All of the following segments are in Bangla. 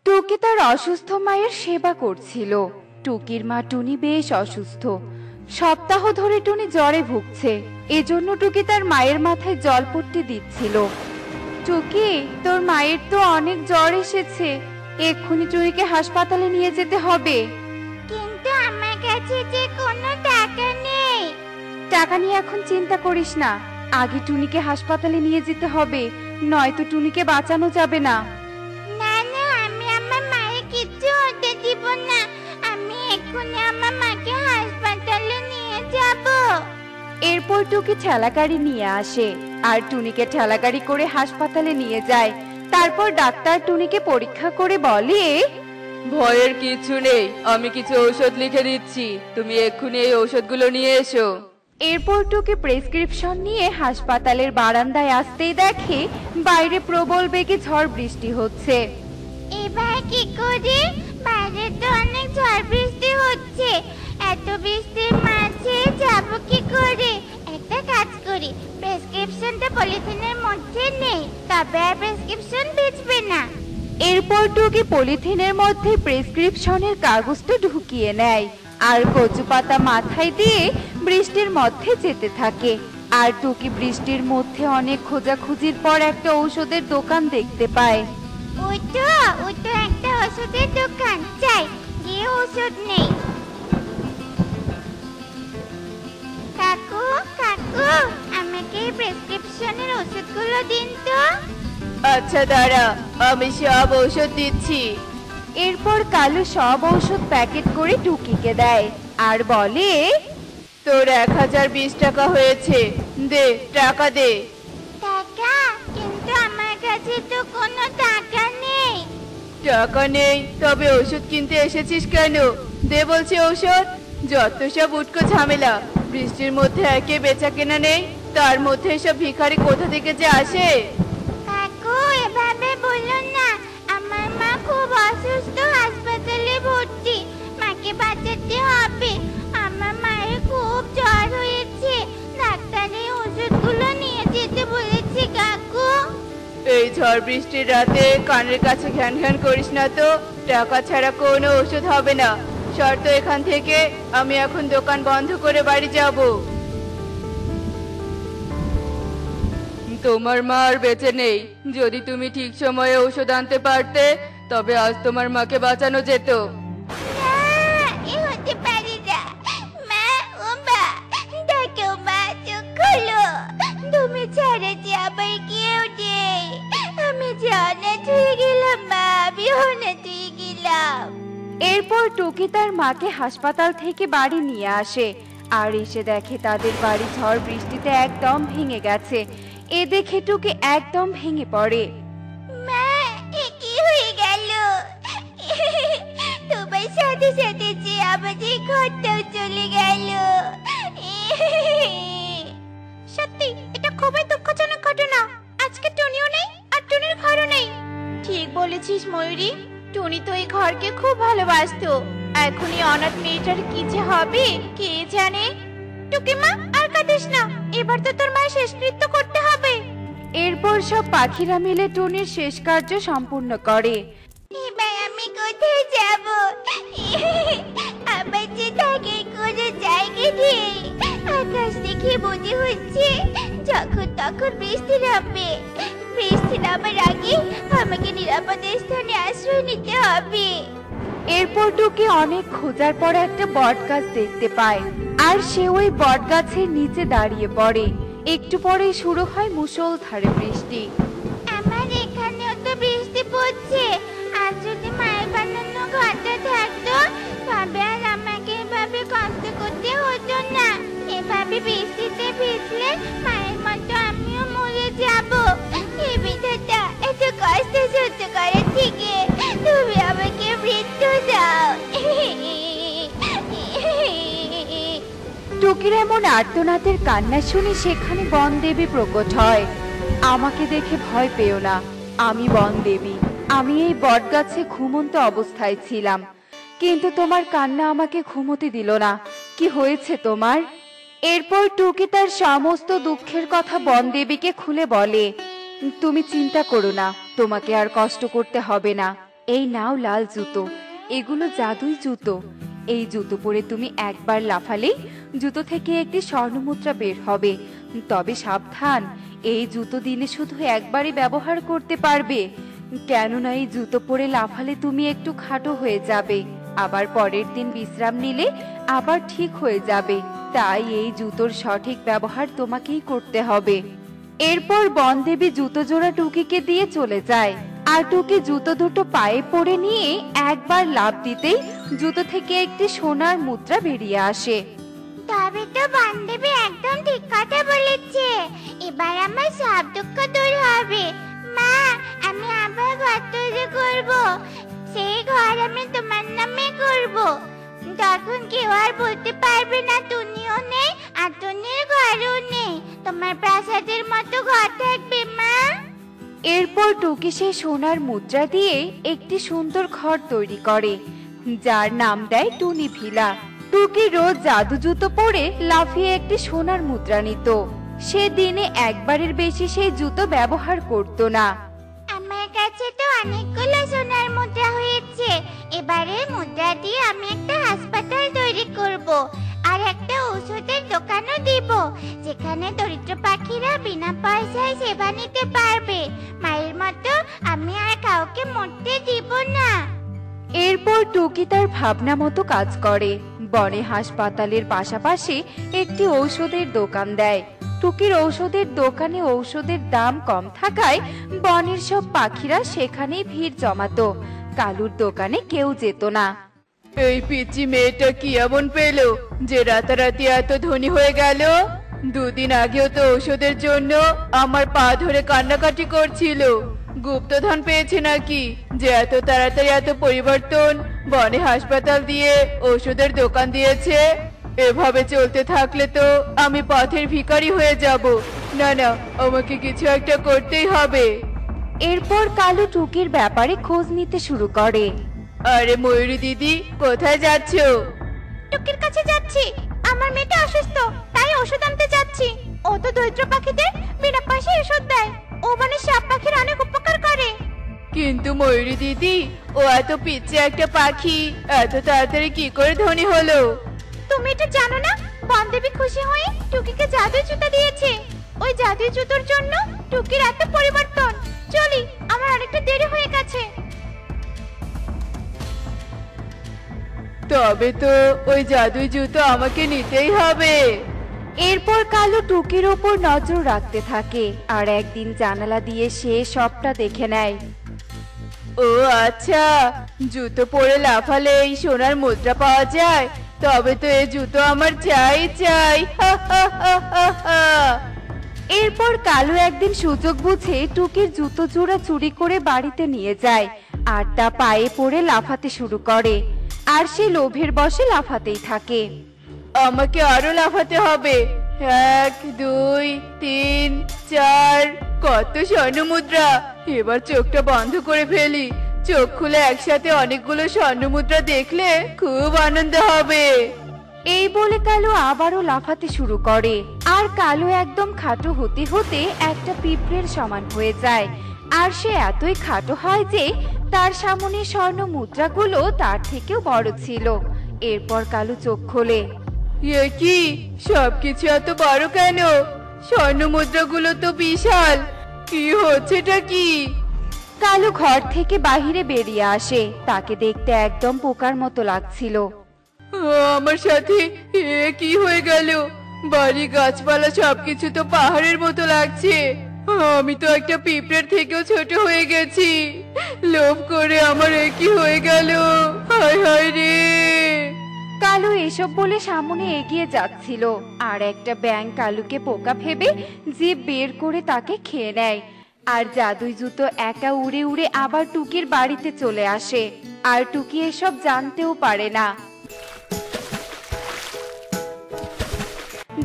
টুকি তার অসুস্থ মায়ের সেবা করছিল। টুকির মা টুনি বেশ অসুস্থ। সপ্তাহ ধরে টুনি জ্বরে ভুগছে। এজন্য টুকি তার মায়ের মাথায় জলপট্টি দিচ্ছিল। টুকি, তোর মায়ের তো অনেক জ্বর এসেছে, এক্ষুনি টুনিকে হাসপাতালে নিয়ে যেতে হবে। কিন্তু আমার কাছে যে কোনো টাকা নেই। টাকা নিয়ে এখন চিন্তা করিস না, আগে টুনিকে হাসপাতালে নিয়ে যেতে হবে, নয়তো টুনিকে বাঁচানো যাবে না। না না, আমি আমার মায়ের কিচ্ছু হতে দিব না। আমি এক্ষুনি আমার মাকে হাসপাতালে নিয়ে যাব। এরপর টুকি ঠেলাগাড়ি নিয়ে আসে আর টুনিকে ঠেলাগাড়ি করে হাসপাতালে নিয়ে যায়। তারপর ডাক্তার টুনিকে পরীক্ষা করে বলে, ভয়ের কিছু নেই, আমি কিছু ঔষধ লিখে দিচ্ছি, তুমি এক্ষুনি এই ঔষধগুলো নিয়ে এসো। এরপর টুকি প্রেসক্রিপশন নিয়ে হাসপাতালের বারান্দায় আসতেই দেখে বাইরে প্রবল বেগে ঝড় বৃষ্টি হচ্ছে। এবার কি করি? বাইরে তো অনেক ঝড় বৃষ্টি হচ্ছে, এত বৃষ্টির মাঝে যাব কি করে? একটা কাজ করি, প্রেসক্রিপশনটা পলিথিনের মধ্যে নেই, তবে আর প্রেসক্রিপশন বেচবে না। এরপর টুকি পলিথিনের মধ্যে প্রেসক্রিপশনের কাগজটা ঢুকিয়ে নেয় আর কচু পাতা মাথায় দিয়ে বৃষ্টির মধ্যে যেতে থাকে। আর টুকি বৃষ্টির মধ্যে অনেক খোঁজাখুঁজির পর একটা ঔষধের দোকান দেখতে পায়। ওই তো একটা ওষুধের দোকান, যাই গিয়ে ওষুধ নেই। কাকু কাকু, আমাকে প্রেসক্রিপশনের ওষুধগুলো দিন তো। আচ্ছা দাঁড়া, আমি সব ঔষধ দিচ্ছি। এরপর কালু সব ঔষধ প্যাকেট করে টুকিকে দেয় আর বলে, তোর 1020 টাকা হয়েছে, দে টাকা দে। টাকা? কিন্তু আমার কাছে তো কোনো টাকা নেই। টাকা নেই? তবে ওষুধ কিনতে এসেছিস কেন? দে বলছি ঔষধ। যত সব উটকো ঝামেলা, বৃষ্টির মধ্যে একে বেচা কেনা নেই, তার মধ্যে এসব ভিখারি কোথা থেকে যে আসে। কাকু, এভাবে বলো না, আমার মা খুব অসুস্থ, হাসপাতালে ভর্তি, মাকে বাঁচাতে হবে। আমার মায়ের খুব জ্বর হয়েছে, ডাক্তার এই ওষুধগুলো নিয়ে যেতে বলেছে। কাকু, এই ঝড় বৃষ্টির রাতে কানের কাছে ঘ্যান ঘ্যান করিস না তো, টাকা ছাড়া কোনো ওষুধ হবে না। শর্ত এখান থেকে, আমি এখন দোকান বন্ধ করে বাড়ি যাব। তোমার মা আর বেঁচে নেই, যদি তুমি ঠিক সময়ে ঔষধ আনতে পারতে তবে আজ তোমার মাকে বাঁচানো যেত। না, এ হতে পারে না। মা, ও মা, দেখো মা, চোখ খোলো। তুমি ছাড়া যে আমার কেউ নেই। আমি যে অনাথ হয়ে গেলাম মা, আমি অনাথ হয়ে গেলাম। এরপর টুকি তার মাকে হাসপাতাল থেকে বাড়ি নিয়ে আসে আর এসে দেখে তাদের বাড়ি ঝড় বৃষ্টিতে একদম ভেঙে গেছে। এ দেখে টুকি একদম ভেঙে পড়ে। মা, এ কি হয়ে গেল? তোমার সাথে সাথে যে আমাদের ঘরটাও চলে গেল। সত্যি এটা খুবই দুঃখজনক ঘটনা। আজকে টুনিও নেই আর টুনির ঘরও নেই। ঠিক বলেছিস ময়ূরী, টুনি তো এই ঘরকে খুব ভালোবাসতো। এখন এই অনাথ মেয়েটার কি যে হবে কে জানে। টুকি মা, আর কাঁদিস না, এবার তো তোর মায়ের শেষকৃত্য করতে হবে। এরপর সব পাখিরা মিলে টুনির শেষ কার্য সম্পূর্ণ করে। এবার আমি কোথায় যাব? আমার যে থাকার কোনো জায়গা নেই। আকাশ দেখে মনে হচ্ছে যখন তখন বৃষ্টি নামবে। বৃষ্টি নামার আগে আমাকে নিরাপদ স্থানে আশ্রয় নিতে হবে। এরপর টুকি অনেক খোঁজার পর একটা বট গাছ দেখতে পায় আর সে ওই বট গাছের নিচে দাঁড়িয়ে পড়ে। একটু পরেই শুরু হয় মুষলধারে বৃষ্টি। আমার এখানেও তো বৃষ্টি পড়ছে। আর যদি মায়ের বানানো ঘরটা থাকতো, তবে আর আমাকে এভাবে কষ্ট করতে হতো না। এভাবে বৃষ্টিতে ভিজলে মায়ের মতো আমিও মরে যাব। হে বিধাতা, এত কষ্ট সহ্য করার থেকে তুমি আমাকে মৃত্যু দাও। টুকির এমন আর্তনাদের কান্না শুনে সেখানে বনদেবী প্রকট হয়। আমাকে দেখে ভয় পেও না, আমি বনদেবী। আমি এই বটগাছে ঘুমন্ত অবস্থায় ছিলাম, কিন্তু তোমার কান্না আমাকে ঘুমোতে দিল না। কি হয়েছে তোমার? এরপর টুকি তার সমস্ত দুঃখের কথা বনদেবীকে খুলে বলে। তুমি চিন্তা করো না, তোমাকে আর কষ্ট করতে হবে না। এই নাও লাল জুতো, এগুলো জাদুই জুতো। এই জুতো পরে তুমি একবার লাফালেই জুতো থেকে একটি স্বর্ণমুদ্রা বের হবে। তবে সাবধান, এই জুতো দিনে শুধু একবারই ব্যবহার করতে পারবে, কেননা এই জুতো পরে লাফালে তুমি একটু খাটো হয়ে যাবে, আবার পরের দিন বিশ্রাম নিলে আবার ঠিক হয়ে যাবে। তাই এই জুতোর সঠিক ব্যবহার তোমাকেই করতে হবে। এরপর বনদেবী জুতো জোড়া টুকিকে দিয়ে চলে যায়, আর টুকি জুতো দুটো পায়ে পরে নিয়ে একবার লাফ দিতেই জুতো থেকে একটি সোনার মুদ্রা বেরিয়ে আসে। তবে তো বান্ধবী একদম ঠিক কথা বলেছে, এবার আমার সব দুঃখ দূর হবে। মা, আমি আবার ঘর তৈরি করব, সেই ঘর আমি তোমার নামে করব। তখন কেউ আর বলতে পারবে না টুনিও নেই আর টুনির ঘরও নেই, তোমার প্রাসাদের মতো ঘর থাকবে মা। এরপর টুকি সেই সোনার মুদ্রা দিয়ে একটি সুন্দর ঘর তৈরি করে, যার নাম দেয় টুনি ভিলা। টুকি রোজ জাদু জুতো পরে লাফিয়ে একটি সোনার মুদ্রা নিত। সে দিনে একবারের বেশি সেই জুতো ব্যবহার করত না। আমার কাছে তো অনেকগুলো সোনার মুদ্রা হয়েছে, এবারে মুদ্রা দিয়ে আমি একটা হাসপাতাল তৈরি করব আর একটা ওষুধের দোকানও দিব, যেখানে দরিদ্র পাখিরা বিনা পয়সায় সেবা নিতে পারবে। মায়ের মতো আমি আর কাউকে মরতে দিব না। এরপর টুকি তার ভাবনা মতো কাজ করে, বনে হাসপাতালের পাশাপাশি একটি ঔষধের দোকান দেয়। টুকির ঔষধের দোকানে ঔষধের দাম কম থাকায় বনের সব পাখিরা সেখানেই ভিড় জমাতো। কালুর দোকানে কেউ যেত না। এই পিচ্চি মেয়েটা কি এমন পেলো যে রাতারাতি এত ধনী হয়ে গেল? দুদিন আগেও তো ঔষধের জন্য আমার পা ধরে কান্নাকাটি করছিল। গুপ্তধন পেয়েছে নাকি যে এত তাড়াতাড়ি এত পরিবর্তন? বনে হাসপাতাল দিয়ে ওষুধের দোকান দিয়েছে। এভাবে চলতে থাকলে তো আমি পথের ভিখারি হয়ে যাব। না না, আমাকে কিছু একটা করতেই হবে। এরপর কালু টুকির ব্যাপারে খোঁজ নিতে শুরু করে। আরে ময়ূরী দিদি, কোথায় যাচ্ছো? টুকির কাছে যাচ্ছি, আমার মেয়েটা অসুস্থ, তাই ওষুধ আনতে যাচ্ছি। ও তো দরিদ্র পাখিদের বিনা পয়সায় ওষুধ দেয়, ও বনে সব পাখির অনেক উপকার করে। কিন্তু ময়ূরী দিদি, ও এত পিচ্ছি একটা পাখি এত তাড়াতাড়ি কি করে ধনী হলো? তুমি এটা জানো না? বনদেবী খুশি হয়ে টুকিকে জাদুই জুতো দিয়েছে। ওই জাদুই জুতোর জন্য টুকির এত পরিবর্তন। চলি, আমার অনেকটা দেরি হয়ে গেছে। তবে তো ওই জাদুই জুতো আমাকে নিতেই হবে। এরপর কালু টুকির ওপর নজর রাখতে থাকে, আর একদিন জানালা দিয়ে সে সবটা দেখে নেয়। ও আচ্ছা, জুতো পরে লাফালে এই সোনার মুদ্রা পাওয়া যায়। তবে তো এই জুতো আমার চাই চাই। হা হা হা হা হা। এরপর কালু একদিন সুযোগ বুঝে টুকির জুতো জোড়া চুরি করে বাড়িতে নিয়ে যায়, আর তা পায়ে পড়ে লাফাতে শুরু করে। আর সে লোভের বশে লাফাতেই থাকে। আমাকে আরো লাফাতে হবে। 1 2 3 4, কত স্বর্ণ মুদ্রা! এবার চোখটা বন্ধ করে ফেলি। চোখ খুলে একসাথে অনেকগুলো স্বর্ণ মুদ্রা দেখলে খুব আনন্দ হবে। এই বলে কালু আবারও লাফাতে শুরু করে, আর কালু একদম খাটো হতে হতে একটা পিঁপড়ের সমান হয়ে যায়। আর সে এতই খাটো হয় যে তার সামনে স্বর্ণ মুদ্রাগুলো তার থেকেও বড় ছিল। এরপর কালু চোখ খোলে। এ কি, সবকিছু এত বড় কেন? স্বর্ণ মুদ্রাগুলো তো বিশাল। কি হচ্ছেটা কি? কালু ঘর থেকে বাহিরে বেরিয়ে আসে, তাকে দেখতে একদম পোকার মতো লাগছিল। আমার সাথে এ কি হয়ে গেল? বাড়ি গাছপালা সবকিছু তো পাহাড়ের মতো লাগছে। আমি তো একটা পিঁপড়ের থেকেও ছোট হয়ে গেছি। লোভ করে আমার এ কি হয়ে গেল? হায় হায় রে! কালু এসব বলে সামনে এগিয়ে যাচ্ছিল, আর একটা ব্যাঙ কালুকে পোকা ভেবে জিভ বের করে তাকে খেয়ে নেয়। আর জাদুই জুতো একা উড়ে উড়ে আবার টুকির বাড়িতে চলে আসে, আর টুকি এসব জানতেও পারে না।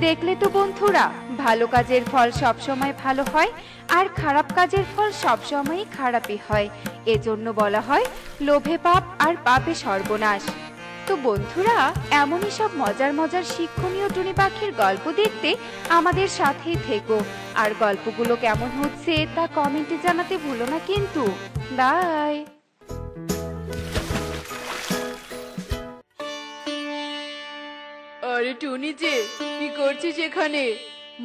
দেখলে তো বন্ধুরা, ভালো কাজের ফল সবসময় ভালো হয়, আর খারাপ কাজের ফল সবসময়ই খারাপই হয়। এজন্য বলা হয় লোভে পাপ আর পাপে সর্বনাশ। তো বন্ধুরা, এমনই সব মজার মজার শিক্ষণীয় টুনি পাখির গল্প দেখতে আমাদের সাথেই থেকো। আর গল্পগুলো কেমন হচ্ছে তা কমেন্টে জানাতে ভুলো না কিন্তু। বাই। আরে টুনি যে, কি করছিস এখানে?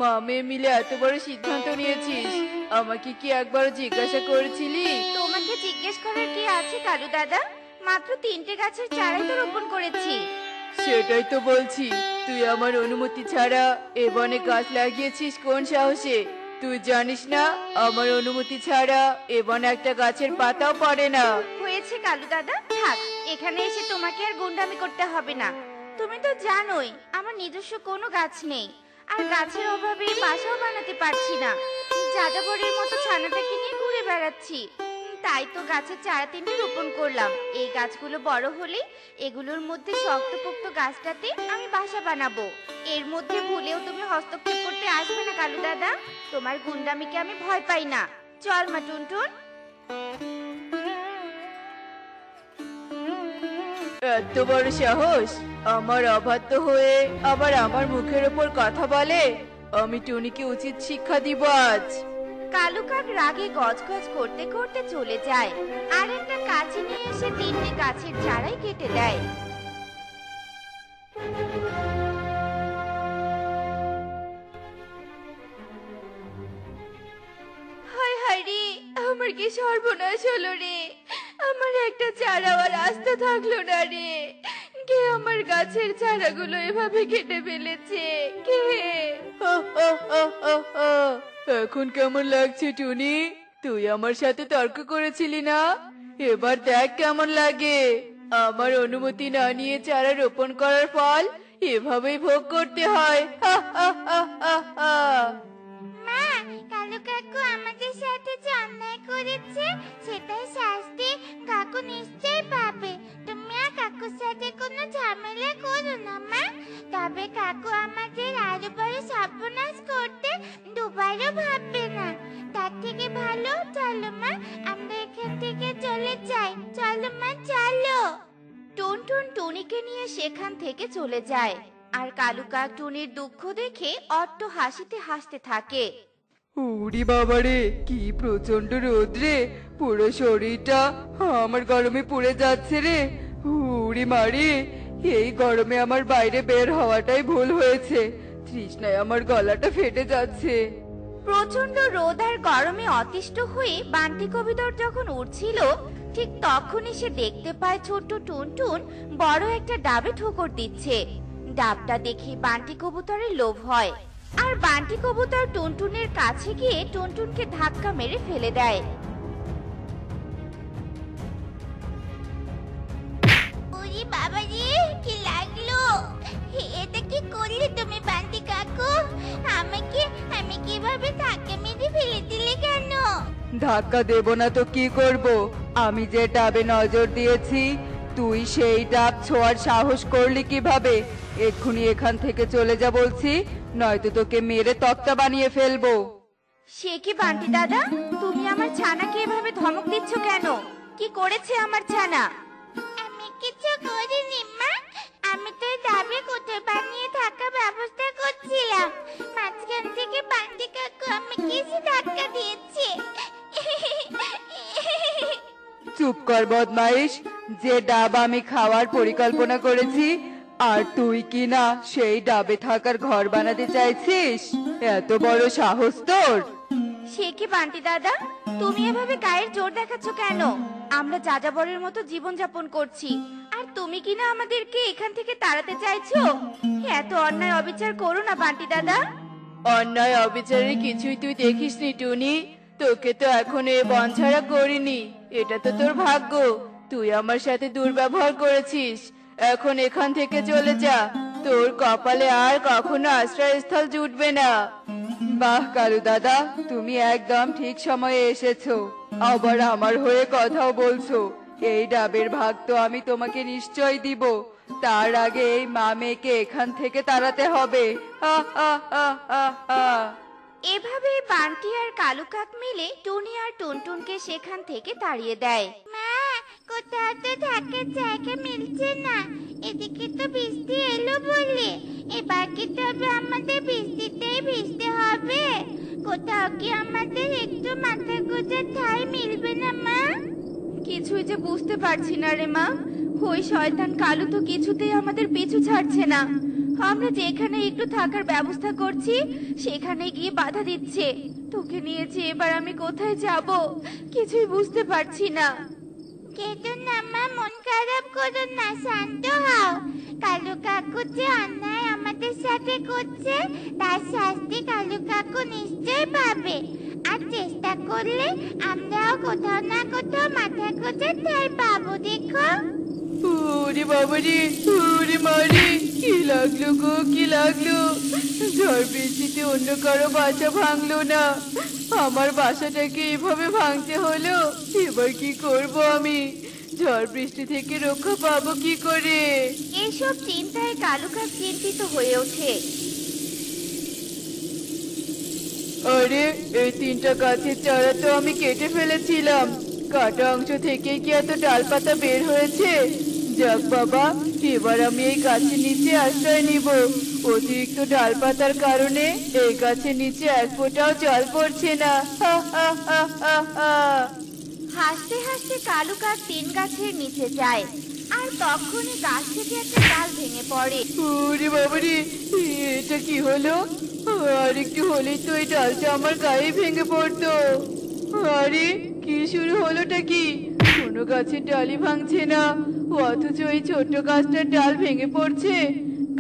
মা মেয়ে মিলে এত বড় সিদ্ধান্ত নিয়েছিস, আমাকে কি একবার জিজ্ঞাসা করেছিলি? তোমাকে জিজ্ঞেস করার কি আছে কালু দাদা? মাত্র 3টে গাছের চারাই তো রোপণ করেছি। সেটাই তো বলছি, তুই আমার অনুমতি ছাড়া এ বনে গাছ লাগিয়েছিস কোন সাহসে? তুই জানিস না আমার অনুমতি ছাড়া এ বনে একটা গাছের পাতাও পড়ে না। হয়েছে কালু দাদা, থাক, এখানে এসে তোমাকে আর গুন্ডামি করতে হবে না। তুমি তো জানোই আমার নিজস্ব কোনো গাছ নেই, আর গাছের অভাবে বাসাও বানাতে পারছি না। যাযাবরের মতো ছানাটাকে নিয়ে ঘুরে বেড়াচ্ছি, তাই তো গাছের চারা 3টে রোপণ করলাম। এই গাছগুলো বড় হলে এগুলোর মধ্যে শক্তপোক্ত গাছটাতে আমি বাসা বানাবো। এর মধ্যে ভুলেও তুমি হস্তক্ষেপ করতে আসবে না কালু দাদা। তোমার গুন্ডামিকে আমি ভয় পাই না। চল মা টুনটুন। এত বড় সাহস, আমার অবাধ্য হয়ে আবার আমার মুখের ওপর কথা বলে? আমি টুনিকে উচিত শিক্ষা দিব আজ। কালু কাক রাগে গজগজ করতে করতে চলে যায়, আর একটা কাঁচি নিয়ে এসে 3টে গাছের চারাই কেটে দেয়। হায় হায় রে, আমার কি সর্বনাশ হলো রে! আমার একটা চারাও আর আস্ত থাকলো না রে। কে আমার গাছের চারাগুলো এভাবে কেটে ফেলেছে? কে? এখন কেমন লাগছে টুনি? তুই আমার সাথে তর্ক করেছিলি না, এবার দেখ কেমন লাগে। আমার অনুমতি না নিয়ে চারা রোপণ করার ফল এভাবেই ভোগ করতে হয়। মা, কালু কাকু আমাদের সাথে যে অন্যায় করেছে সেটাই শাস্তি কাকু নিশ্চয়ই পাবে। তুমি আর কাকুর সাথে কোনো ঝামেলা করো না মা, তবে কাকু আমাদের আরো বড় সর্বনাশ করতে দুবারও ভাববে না। তার থেকে ভালো চলো মা, আমরা এখান থেকে চলে যাই। চলো মা, চলো। টুনটুন টুনিকে নিয়ে সেখান থেকে চলে যায়, আর কালু কাক টুনির দুঃখ দেখে অট্ট হাসিতে হাসতে থাকে। উড়ি বাবারে, কি প্রচন্ড রোদ্রে পুরো শরীরটা আমার গরমে পুড়ে যাচ্ছে রে। উড়ি মারি, এই গরমে আমার বাইরে বের হওয়াটাই ভুল হয়েছে। তৃষ্ণায় আমার গলাটা ফেটে যাচ্ছে। প্রচন্ড রোদ আর গরমে অতিষ্ঠ হয়ে বান্টি কবিতর যখন উঠছিল, ঠিক তখনই সে দেখতে পায় ছোট্ট টুনটুন বড় একটা ডাবে ঠোকর দিচ্ছে। ডাবটা দেখে বান্টি কবুতরের লোভ হয়, আর বান্টি কবুতর টুনটুনের কাছে গিয়ে টুনটুনকে ধাক্কা মেরে ফেলে দেয়। ওরে বাবা রে, কি লাগলো! এটা কি করলে তুমি বান্টি কাকু? আমি কিভাবে ধাক্কা মেরে ফেলে দিলে কেন? ধাক্কা দেব না তো কি করব? আমি যে ডাবে নজর দিয়েছি, তুই সেই ডাব ছোঁয়ার সাহস করলি কিভাবে? এক্ষুনি এখান থেকে চলে যা বলছি, নয়তো তোকে মেরে তক্তা বানিয়ে ফেলবো। সে কি বান্টি দাদা, তুমি আমার ছানাকে এভাবে ধমক দিচ্ছ কেন? কি করেছে আমার ছানা? আমি কিছু করিনি মা, আমি তো ডাবে কোঠা বানিয়ে থাকা ব্যবস্থা করছিলাম। মাঝখান থেকে বান্টি কাকু আমাকে এসে ধাক্কা দিয়েছে। চুপ কর বদমাইশ, যে ডাব আমি খাওয়ার পরিকল্পনা করেছি, আর তুই কি না সেই ডাবে থাকার ঘর বানাতে চাইছিস? এত বড় সাহস তোর! সে কি বান্টি দাদা, তুমি এভাবে গায়ের জোর দেখাচ্ছ কেন? আমরা যাযাবরের মতো জীবন যাপন করছি, আর তুমি কি না আমাদেরকে এখান থেকে তাড়াতে চাইছো? এত অন্যায় অবিচার করো না বান্টি দাদা। অন্যায় অবিচারের কিছুই তুই দেখিসনি টুনি। তোকে তো এখন এ বন ছাড়া করিনি, এটা তো তোর ভাগ্য। তুই আমার সাথে দুর্ব্যবহার করেছিস, এখন এখান থেকে চলে যা। তোর কপালে আর কখনো আশ্রয়স্থল জুটবে না। বাহ কালু দাদা, তুমি একদম ঠিক সময়ে এসেছো, আবার আমার হয়ে কথাও বলছো। এই ডাবের ভাগ তো আমি তোমাকে নিশ্চয় দিব, তার আগে এই মা মেয়েকে এখান থেকে তাড়াতে হবে। হা হা হা হা হা। এভাবে বান্টি আর কালু কাক মিলে টুনি আর টুনটুনকে সেখান থেকে তাড়িয়ে দেয়। মা, কোথাও তো থাকার জায়গা মিলছে না। এদিকে তো বৃষ্টি এলো বলে, এবার কি তবে আমাদের বৃষ্টিতেই ভিজতে হবে? কোথাও কি আমাদের একটু মাথা গোঁজার ঠাঁই মিলবে না মা? কিছুই যে বুঝতে পারছি না রে মা। ওই শয়তান কালু তো কিছুতেই আমাদের পিছু ছাড়ছে না। আমরা যেখানে একটু থাকার ব্যবস্থা করছি সেখানে গিয়ে বাধা দিচ্ছে। তোকে নিয়েছি, এবার আমি কোথায় যাব কিছুই বুঝতে পারছি না। কেতো না মা, মন খারাপ করো না, শান্ত হও। কালু কাকু যে অন্যায় আমাদের সাথে করছে তার শাস্তি কালু কাকু নিশ্চয় পাবে। আর চেষ্টা করলে আমরাও কোথাও না কোথাও মাথা গোঁজার ঠাঁই পাবো, দেখো। ওরে বাবারে, ওরে মারে, কি লাগলো গো, কি লাগলো! ঝড় বৃষ্টিতে অন্য কারো বাসা ভাঙলো না, আমার বাসাটাকে এভাবে ভাঙতে হলো। এবার কি করব আমি? ঝড় বৃষ্টি থেকে রক্ষা পাবো কি করে? এসব চিন্তায় কালু কাক চিন্তিত হয়ে ওঠে। আরে, এই 3টা গাছের চারা তো আমি কেটে ফেলেছিলাম। কাটা অংশ থেকে কি এত ডালপাতা বের হয়েছে? যাক বাবা, এবার আমি এই গাছের নিচে আশ্রয় নিব। অতিরিক্ত ডালপাতার কারণে এই গাছের নিচে এক ফোঁটাও জল পড়ছে না। হা হা হা হা হা। হাসতে হাসতে কালু কাক 3 গাছের নিচে যায়, আর তখনই গাছ থেকে একটা ডাল ভেঙে পড়ে। ওরে বাবারে, এটা কি হলো? আর একটু হলেই তো এই ডালটা আমার গায়ে ভেঙে পড়তো। আরে, কি শুরু হলোটা কি? কোনো গাছের ডালই ভাঙছে না, অথচ এই ছোট্ট গাছটার ডাল ভেঙে পড়ছে।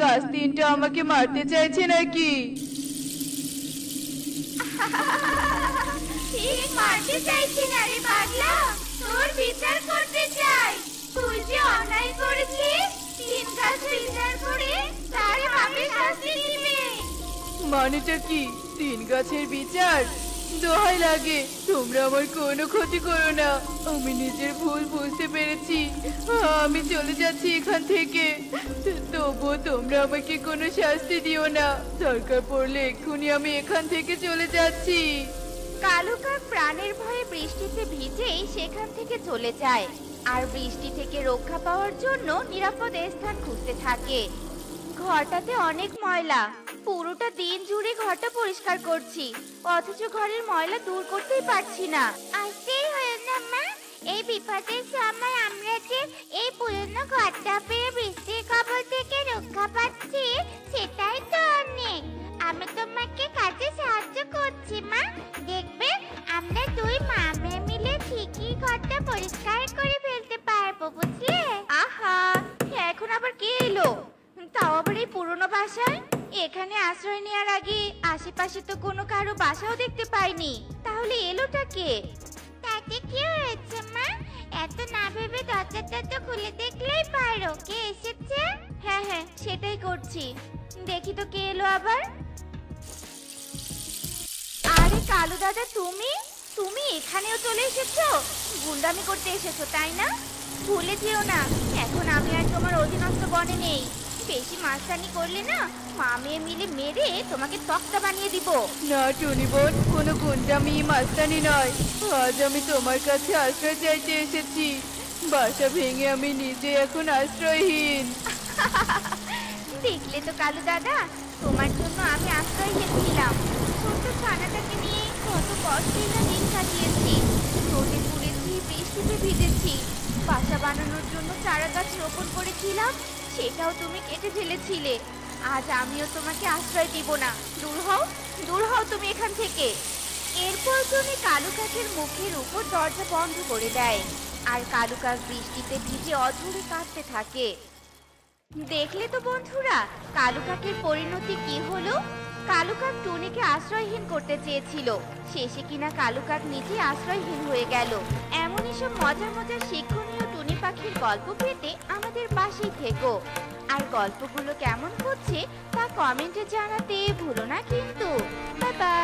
গাছ 3টা আমাকে মারতে চাইছে নাকি? ঠিক মারতে চাইছি না রে পাগলা, তোর বিচার করতে চাই। তুই যে অন্যায় করেছিস, 3 গাছ বিচার করে তার পাপের শাস্তি দিবে। মানেটা কি? 3 গাছের বিচার? দোহাই লাগে, তোমরা আমার কোনো ক্ষতি করো না। আমি নিজের ভুল বুঝতে পেরেছি, আমি চলে যাচ্ছি এখান থেকে। তবুও তোমরা আমাকে কোনো শাস্তি দিও না, দরকার পড়লে এক্ষুনি আমি এখান থেকে চলে যাচ্ছি। কালু কাক প্রাণের ভয়ে বৃষ্টিতে ভিজেই সেখান থেকে চলে যায়, আর বৃষ্টি থেকে রক্ষা পাওয়ার জন্য নিরাপদ স্থান খুঁজতে থাকে। ঘরটাতে অনেক ময়লা, পুরোটা দিন জুড়ে ঘরটা পরিষ্কার করছি, অথচ ঘরের ময়লা দূর করতেই পারছি না। আসতেই হলো না মা, এই বিপদের সময় আমরা যে এই পুরনো ঘরটা পেয়ে বৃষ্টির কবল থেকে রক্ষা পাচ্ছি, সেটাই তো অনেক। আমি তোমাকে কাজে সাহায্য করছি মা, দেখবে আমরা 2 মা মেয়ে মিলে ঠিকই ঘরটা পরিষ্কার করে ফেলতে পারবো, বুঝলে? আহা, এখন আবার কে এলো? তাও আবার এই পুরনো বাসায়। এখানে আশ্রয় নেওয়ার আগে আশেপাশে তো কোনো কারো বাসাও দেখতে পাইনি, তাহলে এলোটা কে? তাতে কি হয়েছে মা? এত না ভেবে দরজাটা তো খুলে দেখলেই পারো কে এসেছে। হ্যাঁ হ্যাঁ, সেটাই করছি। দেখি তো কে এলো আবার। আরে কালু দাদা, তুমি তুমি এখানেও চলে এসেছো? গুন্ডামি করতে এসেছো তাই না? ভুলে যেও না, এখন আমি আর তোমার অধীনস্থ বনে নেই। বেশি মাস্তানি করলে না, মা মেয়ে মিলে মেরে তোমাকে তক্তা বানিয়ে দিব। না টুনি বোন, কোনো গুন্ডামি মাস্তানি নয়। আজ আমি তোমার কাছে আশ্রয় চাইতে এসেছি। বাসা ভেঙে আমি নিজে এখন আশ্রয়হীন। দেখলে তো কালু দাদা, তোমার জন্য আমি আশ্রয়হীন ছিলাম। ছোট্ট ছানাটাকে নিয়ে কত কষ্টেই না দিন কাটিয়েছি। রোদে পুড়েছি, বৃষ্টিতে ভিজেছি। বাসা বানানোর জন্য চারা গাছ রোপণ করেছিলাম, সেটাও তুমি কেটে ফেলেছিলে। আজ আমিও তোমাকে আশ্রয় দিব না। দূর হও, দূর হও তুমি এখান থেকে। এরপর টুনি কালু কাকের মুখের উপর দরজা বন্ধ করে দেয়, আর কালু কাক বৃষ্টিতে ভিজে অঝরে কাঁদতে থাকে। দেখলে তো বন্ধুরা, কালু কাকের পরিণতি কি হলো। কালু কাক টুনিকে আশ্রয়হীন করতে চেয়েছিল, শেষে কিনা কালু কাক নিজে আশ্রয়হীন হয়ে গেল। এমনই সব মজার মজার শিক্ষণীয় টুনি পাখির গল্প পেতে আমাদের পাশেই থেকো। আর গল্পগুলো কেমন হচ্ছে তা কমেন্টে জানাতে ভুলো না কিন্তু। Bye bye.